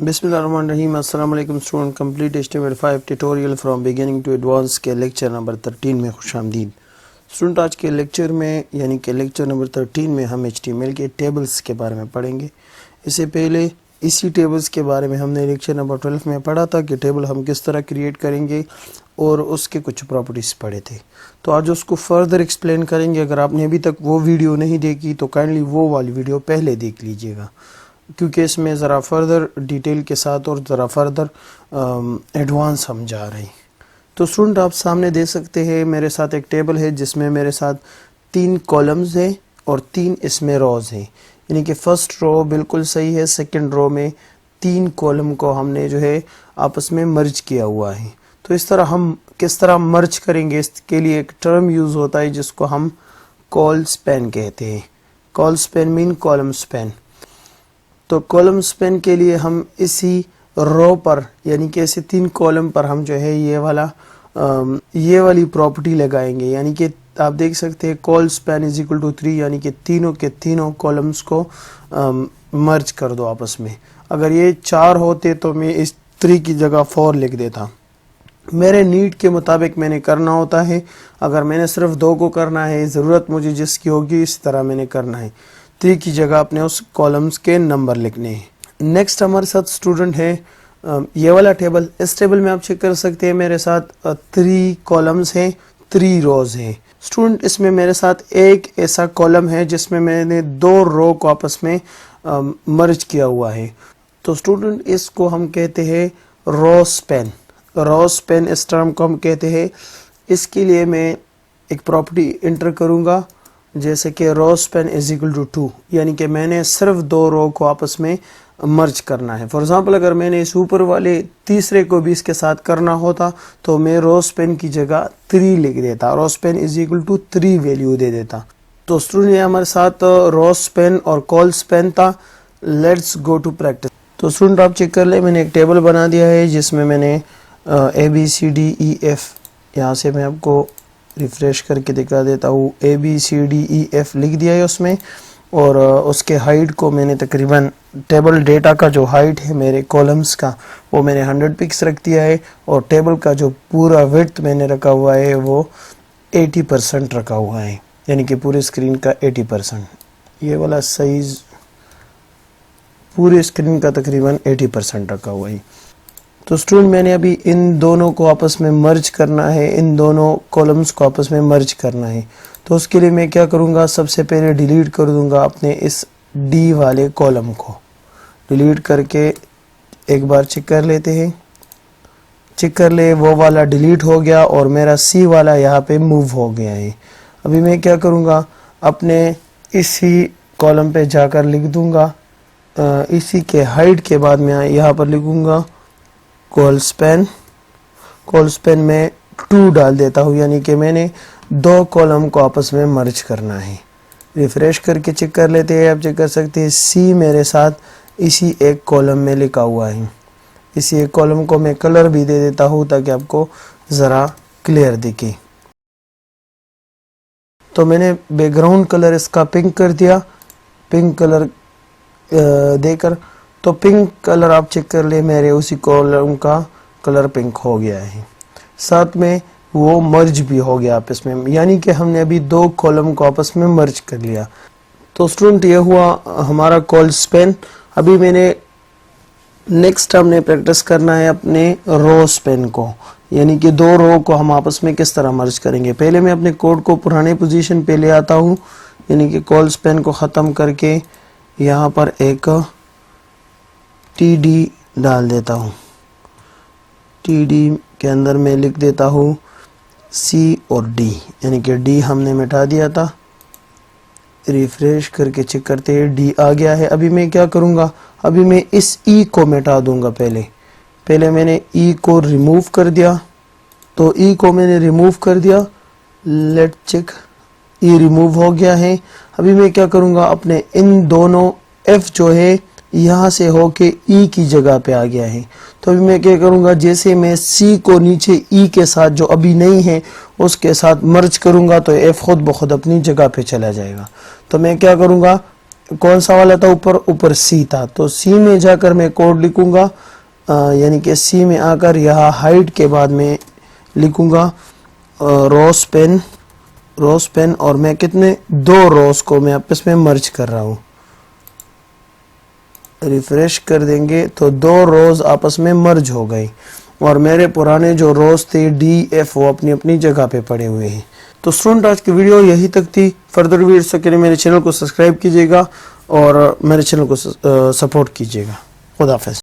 Bismillahirrahmanirrahim. Assalamu alaikum student. Complete HTML5 tutorial from beginning to advanced کے lecture number 13 میں خوش آمدید. Student آج کے لیکچر میں یعنی کہ لیکچر نمبر 13 میں ہم HTML کے ٹیبلز کے بارے میں پڑھیں گے. اس سے پہلے اسی ٹیبلز کے بارے میں ہم نے لیکچر نمبر 12 میں پڑھا تھا کہ ٹیبل ہم کس طرح کریٹ کریں گے اور اس کے کچھ پراپرٹیز پڑھے تھے. تو آج اس کو فردر ایکسپلین کریں گے. اگر آپ نے ابھی تک وہ ویڈیو نہیں دیکھی تو کائنڈلی وہ والی ویڈیو پہلے دیکھ لیجئے گا، کیونکہ اس میں ذرا فردر ڈیٹیل کے ساتھ اور ذرا فردر ایڈوانس ہم جا رہے ہیں. تو اسٹوڈنٹ آپ سامنے دیکھ سکتے ہیں میرے ساتھ ایک ٹیبل ہے جس میں میرے ساتھ 3 کالمز ہیں اور 3 اس میں روز ہیں. یعنی کہ فرسٹ رو بالکل صحیح ہے، سیکنڈ رو میں 3 کالم کو ہم نے جو ہے آپس میں مرج کیا ہوا ہے. تو اس طرح ہم کس طرح مرج کریں گے، اس کے لیے ایک ٹرم یوز ہوتا ہے جس کو ہم کال سپین کہتے ہیں. کال سپین مین کالم سپین. تو کالم سپین کے لیے ہم اسی رو پر یعنی کہ ایسے 3 کالم پر ہم جو ہے یہ والی پراپرٹی لگائیں گے. یعنی کہ آپ دیکھ سکتے ہیں کال سپین از اکول ٹو 3، یعنی کہ تینوں کے تینوں کالمز کو مرج کر دو آپس میں. اگر یہ 4 ہوتے تو میں اس 3 کی جگہ 4 لکھ دیتا. میرے نیڈ کے مطابق میں نے کرنا ہوتا ہے. اگر میں نے صرف 2 کو کرنا ہے، ضرورت مجھے جس کی ہوگی اس طرح میں نے کرنا ہے. 3 کی جگہ اپنے اس کالمز کے نمبر لکھنے ہیں. نیکسٹ ہمارے ساتھ اسٹوڈنٹ ہے یہ والا ٹیبل. اس ٹیبل میں آپ چیک کر سکتے ہیں میرے ساتھ 3 کالمز ہیں، 3 روز ہیں. اسٹوڈنٹ اس میں میرے ساتھ ایک ایسا کالم ہے جس میں میں نے 2 رو کو آپس میں مرج کیا ہوا ہے. تو اسٹوڈنٹ اس کو ہم کہتے ہیں رو سپین. رو سپین اس ٹرم کو ہم کہتے ہیں. اس کے لیے میں ایک پراپرٹی انٹر کروں گا جیسے کہ رو سپین از اکول ٹو 2، یعنی کہ میں نے صرف 2 رو کو آپس میں مرج کرنا ہے. فار ایگزامپل اگر میں نے اس اوپر والے تیسرے کو بھی اس کے ساتھ کرنا ہوتا تو میں رو سپین کی جگہ 3 لکھ دیتا. رو سپین از اکول ٹو 3 ویلیو دے دیتا. تو اسٹوڈنٹ یہ ہمارے ساتھ رو سپین اور کال سپین تھا. Let's go to practice. تو اسٹوڈنٹ آپ چیک کر لیں، میں نے ایک ٹیبل بنا دیا ہے جس میں نے ABCDEF، یہاں سے میں آپ کو ریفریش کر کے دکھا دیتا ہوں، ABCDEF لکھ دیا ہے اس میں. اور اس کے ہائٹ کو میں نے تقریباً ٹیبل ڈیٹا کا جو ہائٹ ہے میرے کالمز کا وہ میں نے 100 پکس رکھ دیا ہے. اور ٹیبل کا جو پورا وڈتھ میں نے رکھا ہوا ہے وہ 80% رکھا ہوا ہے، یعنی کہ پورے اسکرین کا 80%. یہ والا سائز پورے اسکرین کا تقریباً 80% رکھا ہوا ہے. تو اسٹوڈنٹ میں نے ابھی ان دونوں کو آپس میں مرج کرنا ہے، ان دونوں کالمز کو آپس میں مرج کرنا ہے. تو اس کے لیے میں کیا کروں گا، سب سے پہلے ڈیلیٹ کر دوں گا اپنے اس ڈی والے کالم کو. ڈیلیٹ کر کے ایک بار چیک کر لیتے ہیں. چیک کر لے وہ والا ڈیلیٹ ہو گیا اور میرا سی والا یہاں پہ موو ہو گیا ہے. ابھی میں کیا کروں گا، اپنے اسی کالم پہ جا کر لکھ دوں گا، اسی کے ہائٹ کے بعد میں یہاں پر لکھوں گا کال سپین. کال سپین میں 2 ڈال دیتا ہوں، یعنی کہ میں نے 2 کالم کو آپس میں مرج کرنا ہے. ریفریش کر کے چیک کر لیتے ہیں. آپ چیک کر سکتے ہیں سی میرے ساتھ اسی ایک کالم میں لکھا ہوا ہے. اسی ایک کالم کو میں کلر بھی دے دیتا ہوں تاکہ آپ کو ذرا کلیئر دکھے. تو میں نے بیک گراؤنڈ کلر اس کا پنک کر دیا. پنک کلر دے کر تو پنک کلر آپ چیک کر لیں میرے اسی کالم کا کلر پنک ہو گیا ہے. ساتھ میں وہ مرج بھی ہو گیا آپس میں، یعنی کہ ہم نے ابھی 2 کالم کو آپس میں مرج کر لیا. تو اسٹوڈنٹ یہ ہوا ہمارا کال سپین. ابھی میں نے نیکسٹ ہم نے پریکٹس کرنا ہے اپنے رو سپین کو، یعنی کہ 2 رو کو ہم آپس میں کس طرح مرج کریں گے. پہلے میں اپنے کوڈ کو پرانے پوزیشن پہ لے آتا ہوں، یعنی کہ کال سپین کو ختم کر کے یہاں پر ایک TD ڈال دیتا ہوں. TD کے اندر میں لکھ دیتا ہوں C اور D، یعنی کہ D ہم نے مٹا دیا تھا. ریفریش کر کے چیک کرتے ہیں D آ گیا ہے. ابھی میں کیا کروں گا، ابھی میں اس E کو مٹا دوں گا. پہلے میں نے E کو ریموو کر دیا. تو E کو میں نے ریموو کر دیا. لیٹ چیک، E ریموو ہو گیا ہے. ابھی میں کیا کروں گا، اپنے ان دونوں F جو ہے یہاں سے ہو کے E کی جگہ پہ آ گیا ہے. تو ابھی میں کیا کروں گا، جیسے میں C کو نیچے E کے ساتھ جو ابھی نہیں ہے اس کے ساتھ مرج کروں گا تو F خود بخود اپنی جگہ پہ چلا جائے گا. تو میں کیا کروں گا، کون سا والا تھا اوپر سی تھا, تو سی میں جا کر میں کوڈ لکھوں گا, یعنی کہ سی میں آ کر یہاں ہائٹ کے بعد میں لکھوں گا روز پین, اور میں کتنے 2 روز کو میں آپس میں مرج کر رہا ہوں. ریفریش کر دیں گے تو 2 روز آپس میں مرج ہو گئی, اور میرے پرانے جو روز تھے ڈی ایف وہ اپنی اپنی جگہ پہ پڑے ہوئے ہیں. تو اسٹوڈنٹ آج کی ویڈیو یہی تک تھی. فردر ویڈیوز کے لیے میرے چینل کو سبسکرائب کیجیے گا اور میرے چینل کو سپورٹ کیجیے گا. خدا حافظ.